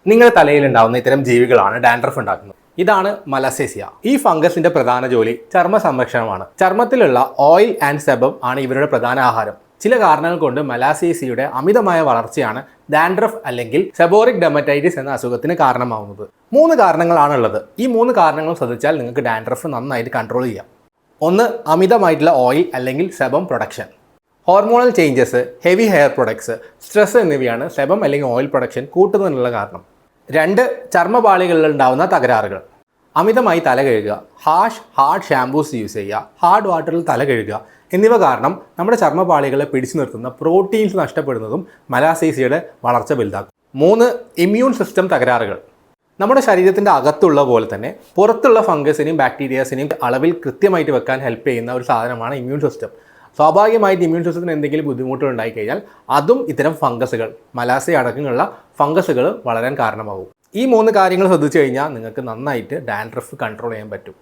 നിങ്ങളുടെ തലയിൽ ഉണ്ടാവുന്ന ഇത്തരം ജീവികളാണ് ഡാൻഡ്രഫ് ഉണ്ടാക്കുന്നത്. ഇതാണ് മലാസേസിയ. ഈ ഫംഗസിന്റെ പ്രധാന ജോലി ചർമ്മ സംരക്ഷണമാണ്. ചർമ്മത്തിലുള്ള ഓയിൽ ആൻഡ് സെബം ആണ് ഇവരുടെ പ്രധാന ആഹാരം. ചില കാരണങ്ങൾ കൊണ്ട് മലാസേസിയയുടെ അമിതമായ വളർച്ചയാണ് ഡാൻഡ്രഫ് അല്ലെങ്കിൽ സെബോറിക് ഡെർമറ്റൈറ്റിസ് എന്ന അസുഖത്തിന് കാരണമാവുന്നത്. 3 കാരണങ്ങളാണുള്ളത്. ഈ 3 കാരണങ്ങൾ ശ്രദ്ധിച്ചാൽ നിങ്ങൾക്ക് ഡാൻഡ്രഫ് നന്നായിട്ട് കൺട്രോൾ ചെയ്യാം. 1. അമിതമായിട്ടുള്ള ഓയിൽ അല്ലെങ്കിൽ sebum production. Hormonal changes, heavy hair products, stress എന്നിവയാണ് സെബം അല്ലെങ്കിൽ ഓയിൽ പ്രൊഡക്ഷൻ കൂട്ടുന്നതിനുള്ള കാരണം. 2. ചർമ്മപാളികളിൽ ഉണ്ടാകുന്ന തകരാറുകൾ. അമിതമായി തല കഴുകുക, ഹാർഡ് ഷാംപൂസ് യൂസ് ചെയ്യുക, ഹാർഡ് വാട്ടറിൽ തല കഴുകുക എന്നിവ കാരണം നമ്മുടെ ചർമ്മപാളികളെ പിടിച്ചു നിർത്തുന്ന പ്രോട്ടീൻസ് നഷ്ടപ്പെടുന്നതും മലാസേസിയയുടെ വളർച്ച വലുതാക്കും. 3. ഇമ്മ്യൂൺ സിസ്റ്റം തകരാറുകൾ. നമ്മുടെ ശരീരത്തിൻ്റെ അകത്തുള്ള പോലെ തന്നെ പുറത്തുള്ള ഫംഗസിനെയും ബാക്ടീരിയാസിനെയും അളവിൽ കൃത്യമായിട്ട് വെക്കാൻ ഹെൽപ്പ് ചെയ്യുന്ന ഒരു സാധനമാണ് ഇമ്മ്യൂൺ സിസ്റ്റം. സ്വാഭാവികമായിട്ട് ഇമ്മ്യൂൺ സിസ്റ്റത്തിന് എന്തെങ്കിലും ബുദ്ധിമുട്ടുകൾ ഉണ്ടായിക്കഴിഞ്ഞാൽ അതും ഇത്തരം ഫംഗസുകൾ, മലാസെ അടക്കമുള്ള ഫംഗസുകൾ വളരാൻ കാരണമാകും. ഈ 3 കാര്യങ്ങൾ ശ്രദ്ധിച്ചു കഴിഞ്ഞാൽ നിങ്ങൾക്ക് നന്നായിട്ട് ഡാൻഡ്രഫ് കൺട്രോൾ ചെയ്യാൻ പറ്റും.